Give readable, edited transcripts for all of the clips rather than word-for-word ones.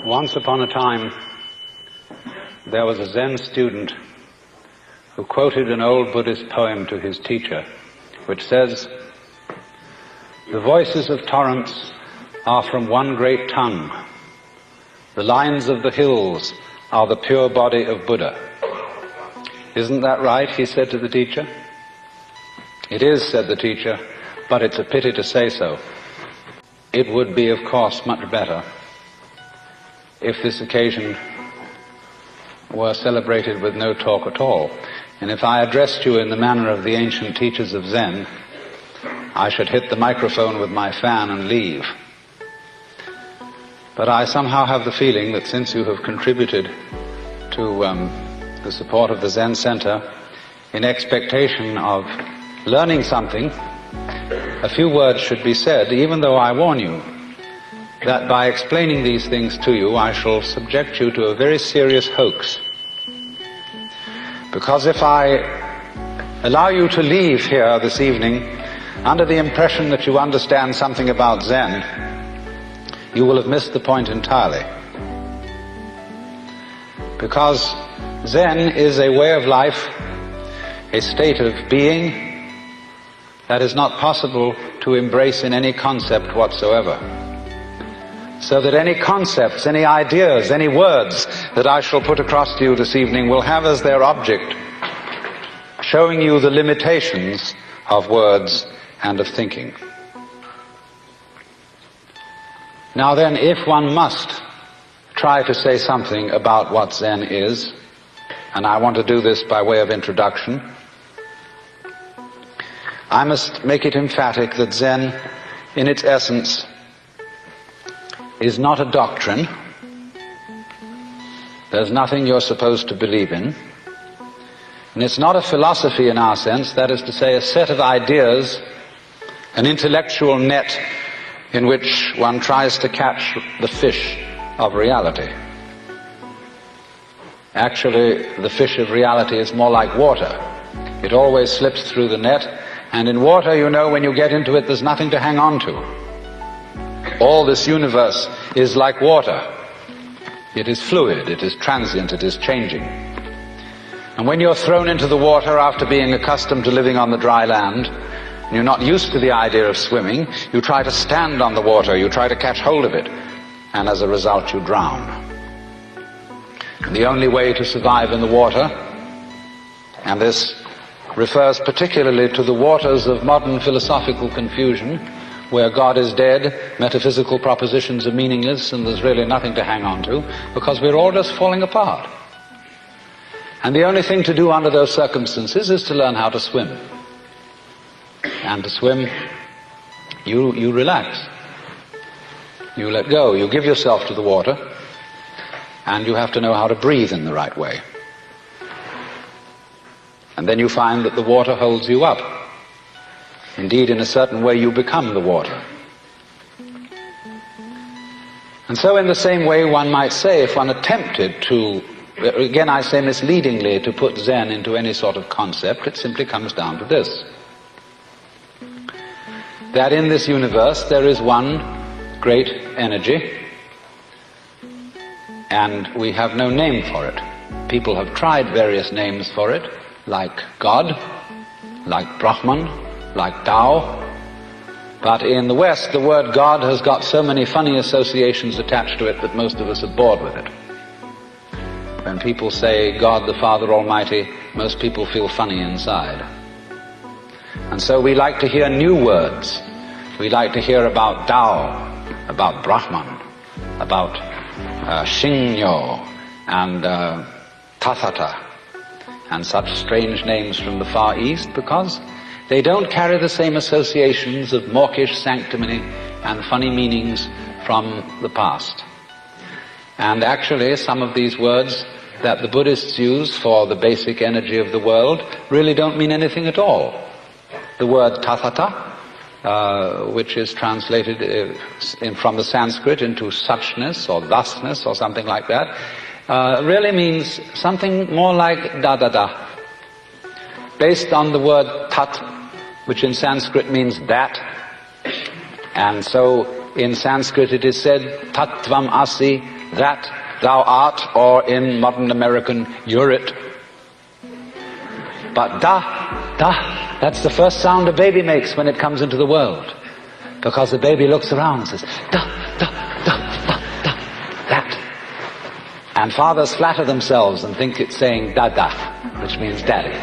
Once upon a time, there was a Zen student who quoted an old Buddhist poem to his teacher, which says, "The voices of torrents are from one great tongue. The lines of the hills are the pure body of Buddha." "Isn't that right?" he said to the teacher. "It is," said the teacher, "but it's a pity to say so. It would be, of course, much better if this occasion were celebrated with no talk at all. And if I addressed you in the manner of the ancient teachers of Zen, I should hit the microphone with my fan and leave. But I somehow have the feeling that since you have contributed to the support of the Zen Center in expectation of learning something, a few words should be said, even though I warn you that by explaining these things to you, I shall subject you to a very serious hoax. Because if I allow you to leave here this evening under the impression that you understand something about Zen, you will have missed the point entirely. Because Zen is a way of life, a state of being that is not possible to embrace in any concept whatsoever. So that any concepts, any ideas, any words that I shall put across to you this evening will have as their object showing you the limitations of words and of thinking. Now then, if one must try to say something about what Zen is, and I want to do this by way of introduction, I must make it emphatic that Zen, in its essence, is not a doctrine. There's nothing you're supposed to believe in. And it's not a philosophy in our sense, that is to say, a set of ideas, an intellectual net in which one tries to catch the fish of reality. Actually, the fish of reality is more like water. It always slips through the net, and in water, you know, when you get into it, there's nothing to hang on to. All this universe is like water. It is fluid, it is transient, it is changing. And when you're thrown into the water after being accustomed to living on the dry land, and you're not used to the idea of swimming, you try to stand on the water, you try to catch hold of it, and as a result you drown. And the only way to survive in the water, and this refers particularly to the waters of modern philosophical confusion, where God is dead, metaphysical propositions are meaningless, and there's really nothing to hang on to, because we're all just falling apart. And the only thing to do under those circumstances is to learn how to swim. And to swim, you relax. You let go, you give yourself to the water, and you have to know how to breathe in the right way. And then you find that the water holds you up. Indeed, in a certain way, you become the water. And so in the same way, one might say, if one attempted to, again I say misleadingly, to put Zen into any sort of concept, it simply comes down to this: that in this universe there is one great energy, and we have no name for it. People have tried various names for it, like God, like Brahman, like Tao, but in the West the word God has got so many funny associations attached to it that most of us are bored with it. When people say God the Father Almighty, most people feel funny inside. And so we like to hear new words. We like to hear about Tao, about Brahman, about Shinyo and Tathata, and such strange names from the Far East, because they don't carry the same associations of mawkish sanctimony and funny meanings from the past. And actually, some of these words that the Buddhists use for the basic energy of the world really don't mean anything at all. The word tathata, which is translated from the Sanskrit into suchness or thusness or something like that, really means something more like da-da-da, based on the word tat, which in Sanskrit means that. And so in Sanskrit it is said, tattvam asi that thou art, or in modern American, you're it. But da, that's the first sound a baby makes when it comes into the world. Because the baby looks around and says, da, that. And fathers flatter themselves and think it's saying dada, which means daddy.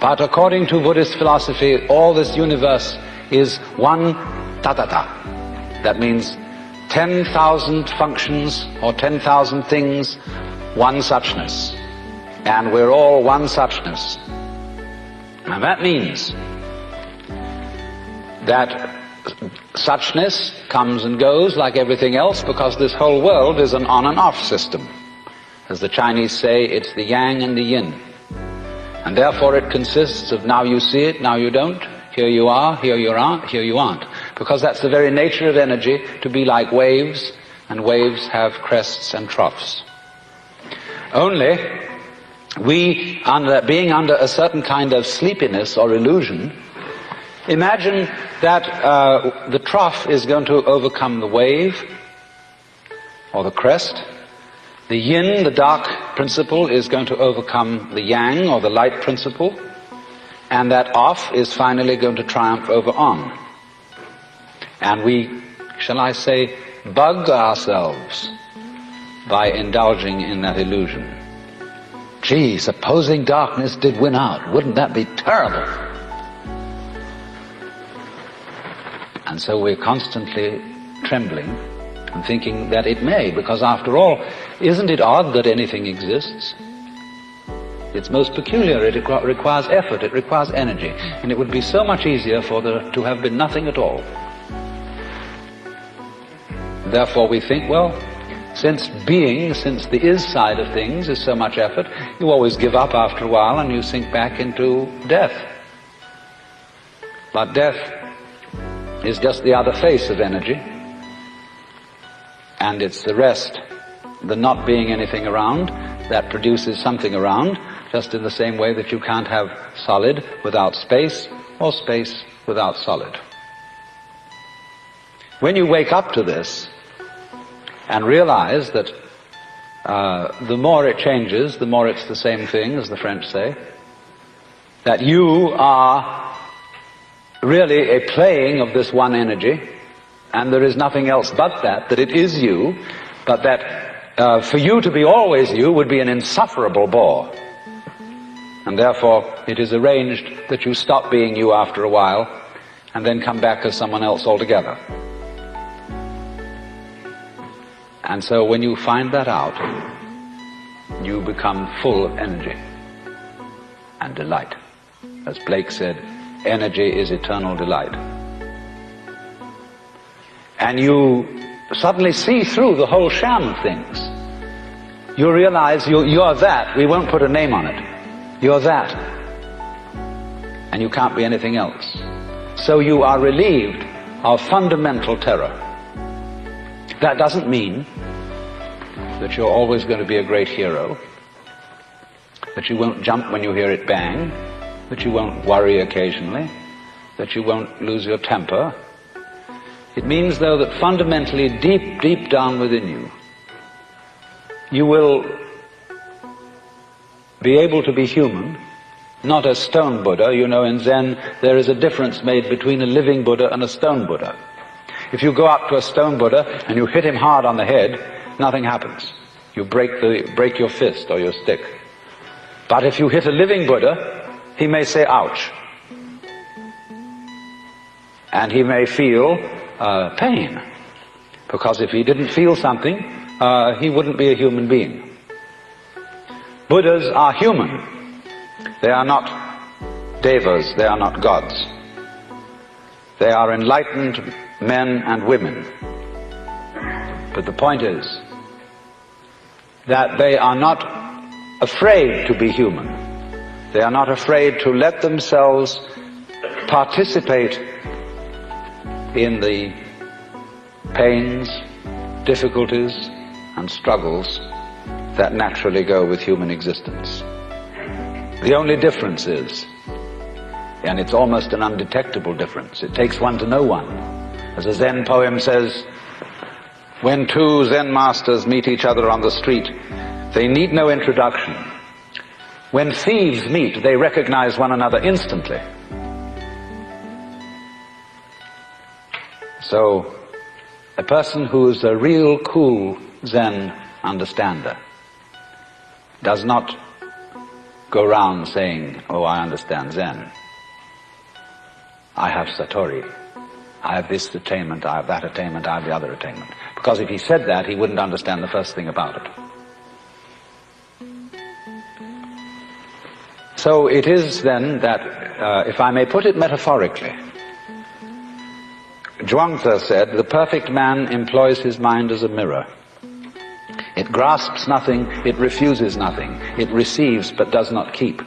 But according to Buddhist philosophy, all this universe is one tatata. That means 10,000 functions or 10,000 things, one suchness. And we're all one suchness. And that means that suchness comes and goes like everything else, because this whole world is an on and off system. As the Chinese say, it's the yang and the yin. And therefore it consists of now you see it, now you don't, here you are, here you aren't, here you aren't. Because that's the very nature of energy, to be like waves, and waves have crests and troughs. Only we, being under a certain kind of sleepiness or illusion, imagine that the trough is going to overcome the wave or the crest. The yin, the dark principle, is going to overcome the yang or the light principle, and that off is finally going to triumph over on. And we, shall I say, bug ourselves by indulging in that illusion. Gee, supposing darkness did win out, wouldn't that be terrible? And so we're constantly trembling and thinking that it may, because after all, isn't it odd that anything exists? It's most peculiar. It requires effort, it requires energy, and it would be so much easier for there to have been nothing at all. Therefore we think, well, since the is side of things is so much effort, you always give up after a while and you sink back into death. But death is just the other face of energy, and it's the rest, the not being anything around, that produces something around, just in the same way that you can't have solid without space, or space without solid. When you wake up to this and realize that the more it changes, the more it's the same thing, as the French say, that you are really a playing of this one energy, and there is nothing else but that it is you, but that for you to be always you would be an insufferable bore. And therefore it is arranged that you stop being you after a while and then come back as someone else altogether. And so when you find that out, you become full of energy and delight. As Blake said, energy is eternal delight. And you suddenly see through the whole sham of things. You realize you're that. We won't put a name on it. You're that. And you can't be anything else. So you are relieved of fundamental terror. That doesn't mean that you're always going to be a great hero, that you won't jump when you hear it bang, that you won't worry occasionally, that you won't lose your temper. It means, though, that fundamentally, deep down within you, you will be able to be human, not a stone Buddha. You know, in Zen, there is a difference made between a living Buddha and a stone Buddha. If you go up to a stone Buddha and you hit him hard on the head, nothing happens. You break your fist or your stick. But if you hit a living Buddha, he may say, ouch. And he may feel pain. Because if he didn't feel something, he wouldn't be a human being. Buddhas are human. They are not devas, they are not gods. They are enlightened men and women. But the point is that they are not afraid to be human. They are not afraid to let themselves participate in the pains, difficulties, and struggles that naturally go with human existence. The only difference is, and it's almost an undetectable difference, it takes one to know one. As a Zen poem says, When two Zen masters meet each other on the street, they need no introduction. When thieves meet, they recognize one another instantly. So, a person who is a real cool Zen understander does not go round saying, "Oh, I understand Zen. I have Satori. I have this attainment, I have that attainment, I have the other attainment." Because if he said that, he wouldn't understand the first thing about it. So it is then that, if I may put it metaphorically, Zhuangzi said, the perfect man employs his mind as a mirror. It grasps nothing, it refuses nothing. It receives but does not keep.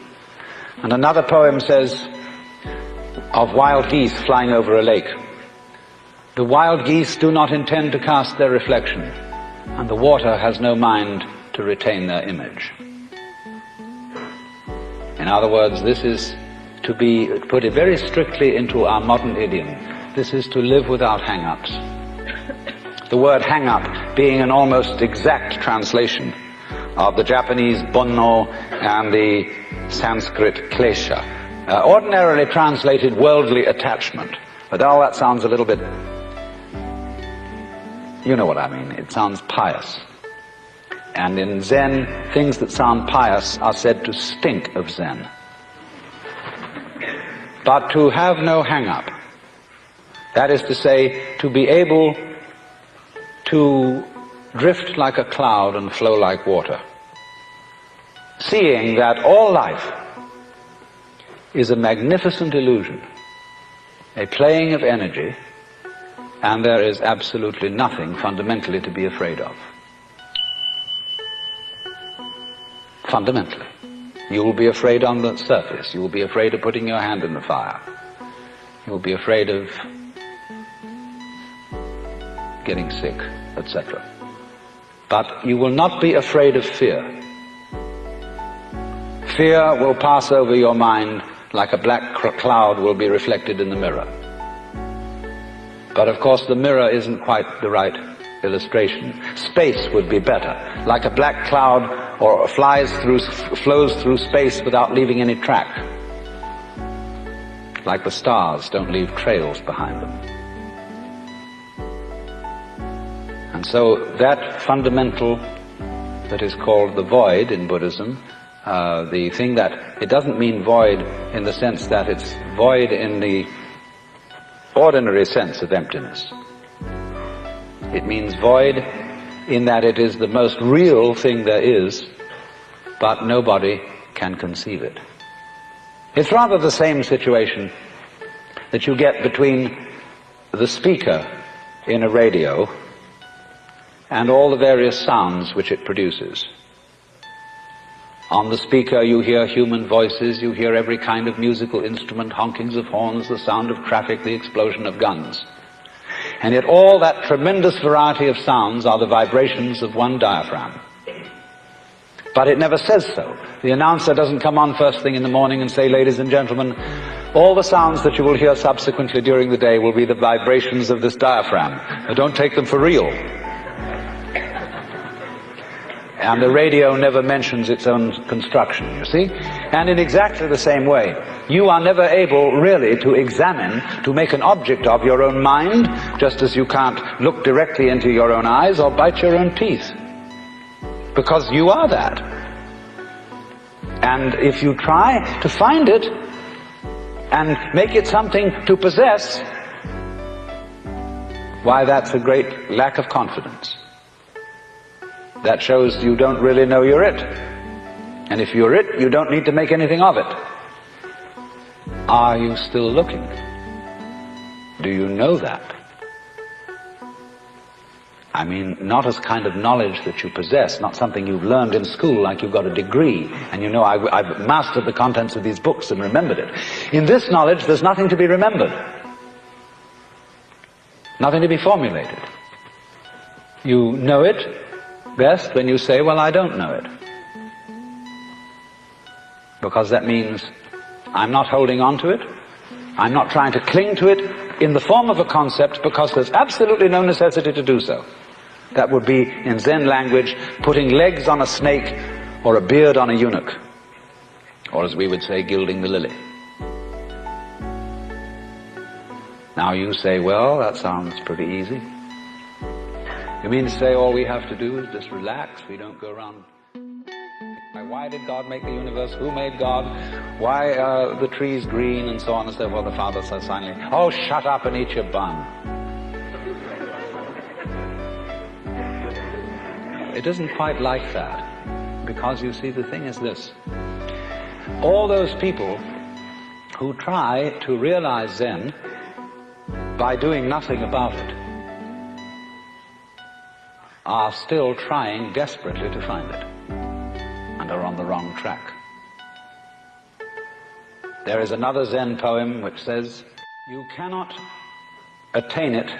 And another poem says of wild geese flying over a lake, "The wild geese do not intend to cast their reflection, and the water has no mind to retain their image." In other words, this is to be put very strictly into our modern idiom. This is to live without hang-ups. The word hang-up being an almost exact translation of the Japanese bonno and the Sanskrit klesha. Ordinarily translated worldly attachment. But all that sounds a little bit, you know what I mean, it sounds pious. And in Zen, things that sound pious are said to stink of Zen. But to have no hang-up, that is to say, to be able to drift like a cloud and flow like water, seeing that all life is a magnificent illusion, a playing of energy, and there is absolutely nothing fundamentally to be afraid of. Fundamentally. You will be afraid on the surface. You will be afraid of putting your hand in the fire. You will be afraid of getting sick, etc. But you will not be afraid of fear. Fear will pass over your mind like a black cloud will be reflected in the mirror. But of course the mirror isn't quite the right illustration. Space would be better. Like a black cloud or flows through space without leaving any track. Like the stars don't leave trails behind them. And so that fundamental that is called the void in Buddhism, the thing that, it doesn't mean void in the sense that it's void in the ordinary sense of emptiness. It means void in that it is the most real thing there is, but nobody can conceive it. It's rather the same situation that you get between the speaker in a radio and all the various sounds which it produces. On the speaker you hear human voices, you hear every kind of musical instrument, honkings of horns, the sound of traffic, the explosion of guns. And yet all that tremendous variety of sounds are the vibrations of one diaphragm. But it never says so. The announcer doesn't come on first thing in the morning and say, "Ladies and gentlemen, all the sounds that you will hear subsequently during the day will be the vibrations of this diaphragm. Don't take them for real." And the radio never mentions its own construction, you see? And in exactly the same way, you are never able really to examine, to make an object of your own mind, just as you can't look directly into your own eyes or bite your own teeth. Because you are that. And if you try to find it and make it something to possess, why, that's a great lack of confidence. That shows you don't really know you're it. And if you're it, you don't need to make anything of it. Are you still looking? Do you know that? I mean, not as kind of knowledge that you possess, not something you've learned in school like you've got a degree, and you know, I've mastered the contents of these books and remembered it. In this knowledge, there's nothing to be remembered. Nothing to be formulated. You know it best when you say, "Well, I don't know it." Because that means I'm not holding on to it, I'm not trying to cling to it in the form of a concept, because there's absolutely no necessity to do so. That would be, in Zen language, putting legs on a snake or a beard on a eunuch. Or as we would say, gilding the lily. Now you say, well, that sounds pretty easy. You mean to say all we have to do is just relax? We don't go around... Why did God make the universe? Who made God? Why are the trees green? And so on and so forth. The Father says finally, oh, shut up and eat your bun. It isn't quite like that. Because you see, the thing is this. All those people who try to realize Zen by doing nothing about it are still trying desperately to find it and are on the wrong track. There is another Zen poem which says, you cannot attain it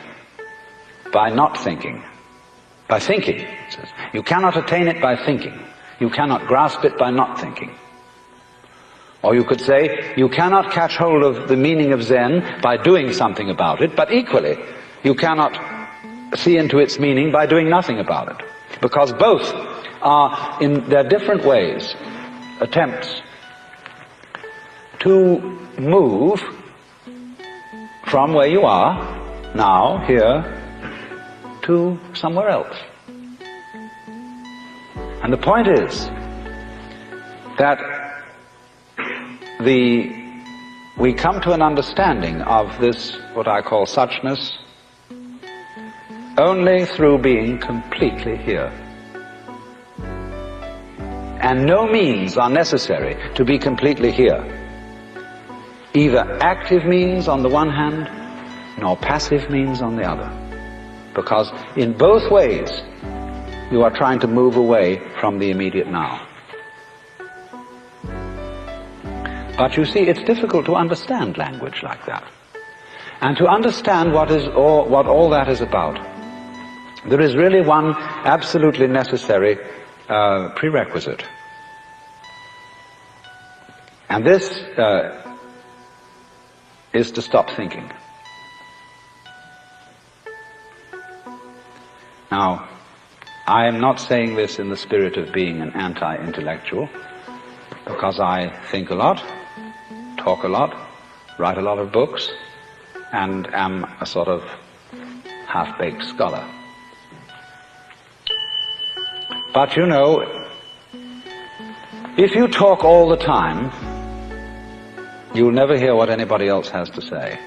by not thinking. By thinking, it says. You cannot attain it by thinking. You cannot grasp it by not thinking. Or you could say, you cannot catch hold of the meaning of Zen by doing something about it, but equally, you cannot see into its meaning by doing nothing about it. Because both are, in their different ways, attempts to move from where you are, now, here, to somewhere else. And the point is that we come to an understanding of this, what I call suchness, only through being completely here. And no means are necessary to be completely here. Either active means on the one hand, nor passive means on the other. Because in both ways, you are trying to move away from the immediate now. But you see, it's difficult to understand language like that. And to understand what all that is about, there is really one absolutely necessary prerequisite. And this is to stop thinking. Now, I am not saying this in the spirit of being an anti-intellectual, because I think a lot, talk a lot, write a lot of books, and am a sort of half-baked scholar. But you know, if you talk all the time, you'll never hear what anybody else has to say.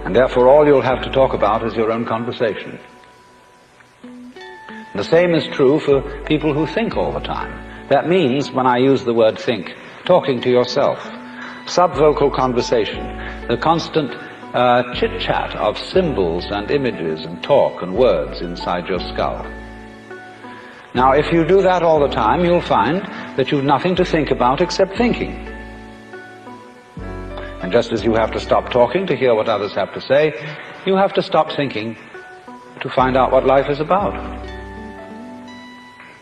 And therefore all you'll have to talk about is your own conversation. The same is true for people who think all the time. That means, when I use the word think, talking to yourself, subvocal conversation, the constant chit-chat of symbols and images and talk and words inside your skull. Now, if you do that all the time, you'll find that you've nothing to think about except thinking. And just as you have to stop talking to hear what others have to say, you have to stop thinking to find out what life is about.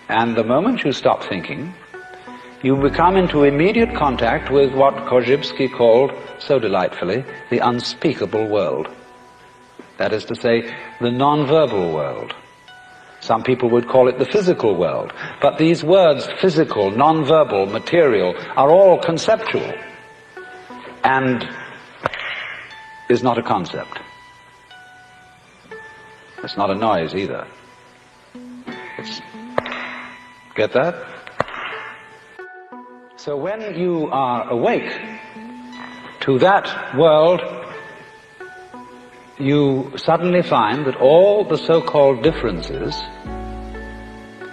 And the moment you stop thinking, you become into immediate contact with what Korzybski called, so delightfully, the unspeakable world. That is to say, the non-verbal world. Some people would call it the physical world. But these words, physical, non-verbal, material, are all conceptual. And is not a concept. It's not a noise either. Get that? So when you are awake to that world, you suddenly find that all the so-called differences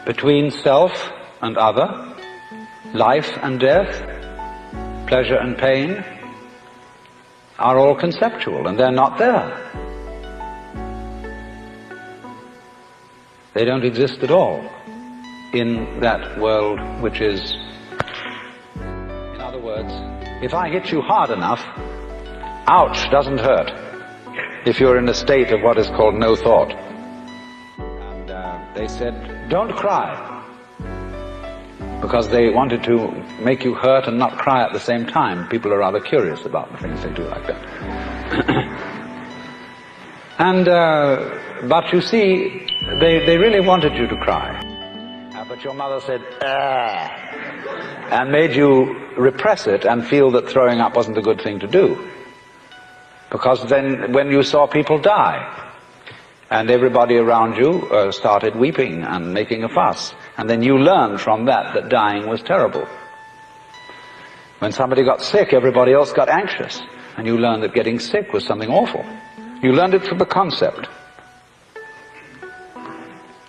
between self and other, life and death, pleasure and pain, are all conceptual, and they're not there. They don't exist at all in that world which is, in other words, if I hit you hard enough, ouch doesn't hurt if you're in a state of what is called no thought. And they said, don't cry, because they wanted to make you hurt and not cry at the same time. People are rather curious about the things they do like that. And, but you see, they really wanted you to cry. But your mother said, "Ah," and made you repress it and feel that throwing up wasn't a good thing to do. Because then when you saw people die, and everybody around you started weeping and making a fuss, and then you learned from that that dying was terrible. When somebody got sick, everybody else got anxious, and you learned that getting sick was something awful. You learned it from the concept.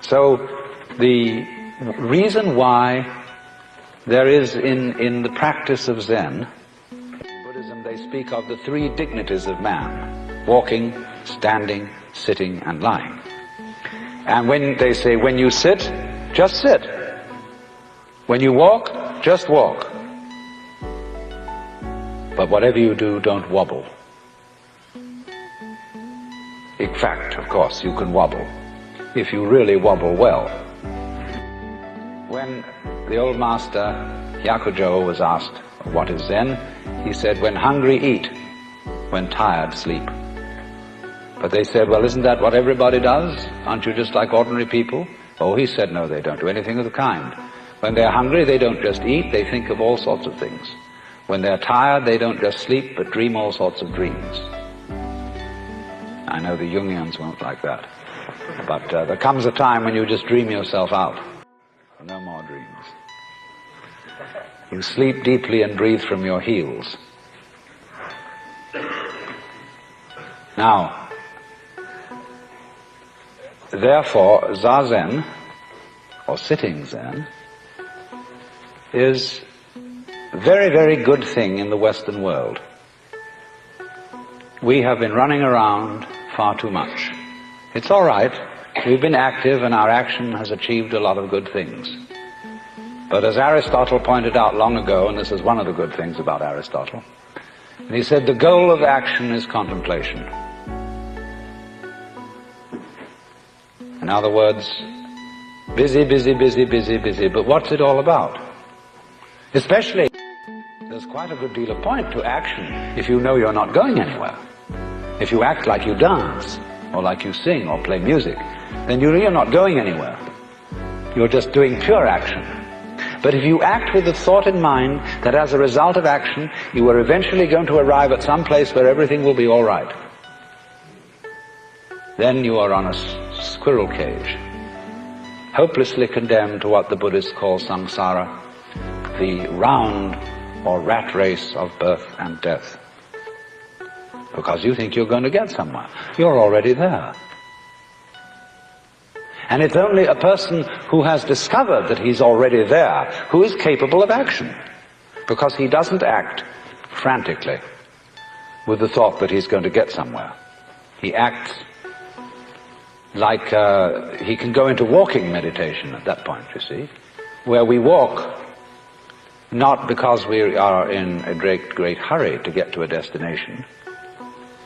So the reason why there is in the practice of Zen, in Buddhism they speak of the three dignities of man: walking, standing, sitting, and lying. And when they say, when you sit, just sit. When you walk, just walk. But whatever you do, don't wobble. In fact, of course, you can wobble, if you really wobble well. When the old master Hyakujo was asked, what is Zen? He said, when hungry, eat. When tired, sleep. But they said, well, isn't that what everybody does? Aren't you just like ordinary people? Oh, he said, no, they don't do anything of the kind. When they're hungry, they don't just eat, they think of all sorts of things. When they're tired, they don't just sleep, but dream all sorts of dreams. I know the Jungians won't like that. But there comes a time when you just dream yourself out. No more dreams. You sleep deeply and breathe from your heels. Now, therefore, Zazen, or sitting Zen, is a very, very good thing in the Western world. We have been running around far too much. It's all right. We've been active and our action has achieved a lot of good things. But as Aristotle pointed out long ago, and this is one of the good things about Aristotle, and he said the goal of action is contemplation. In other words, busy, busy, busy, busy, busy, but what's it all about? Especially, there's quite a good deal of point to action if you know you're not going anywhere. If you act like you dance, or like you sing or play music, then you're not going anywhere. You're just doing pure action. But if you act with the thought in mind that as a result of action, you are eventually going to arrive at some place where everything will be all right, then you are on a squirrel cage, hopelessly condemned to what the Buddhists call samsara, the round or rat race of birth and death. Because you think you're going to get somewhere. You're already there. And it's only a person who has discovered that he's already there who is capable of action. Because he doesn't act frantically with the thought that he's going to get somewhere. He acts like he can go into walking meditation at that point, you see, where we walk not because we are in a great, great hurry to get to a destination,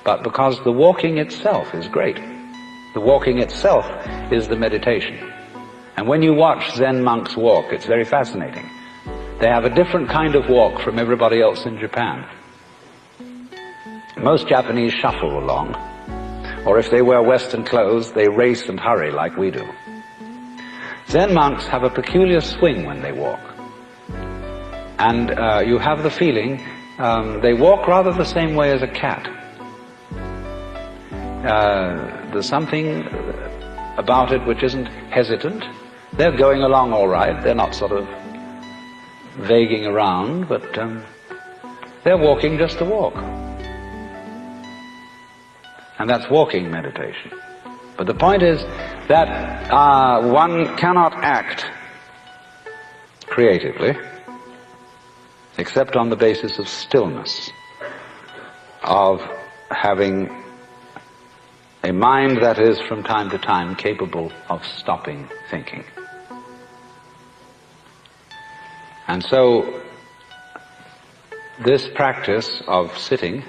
but because the walking itself is great. The walking itself is the meditation. And when you watch Zen monks walk, it's very fascinating. They have a different kind of walk from everybody else in Japan. Most Japanese shuffle along, or if they wear Western clothes, they race and hurry like we do. Zen monks have a peculiar swing when they walk. And you have the feeling they walk rather the same way as a cat. There's something about it which isn't hesitant. They're going along all right. They're not sort of vaguing around, but they're walking just to walk. And that's walking meditation. But the point is that one cannot act creatively except on the basis of stillness, of having a mind that is from time to time capable of stopping thinking. And so this practice of sitting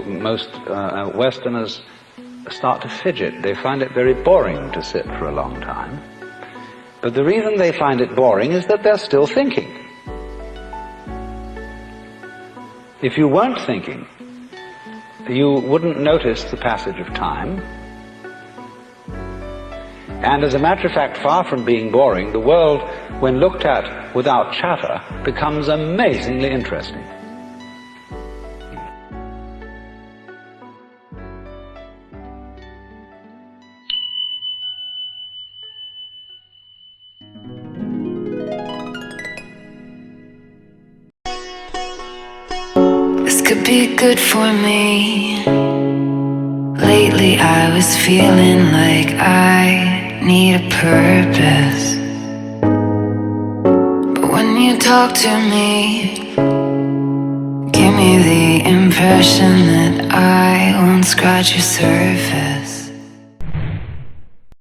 most Westerners start to fidget. They find it very boring to sit for a long time. But the reason they find it boring is that they're still thinking. If you weren't thinking, you wouldn't notice the passage of time. And as a matter of fact, far from being boring, the world, when looked at without chatter, becomes amazingly interesting. This could be good for me. Lately I was feeling like I need a purpose. But when you talk to me, give me the impression that I won't scratch your surface.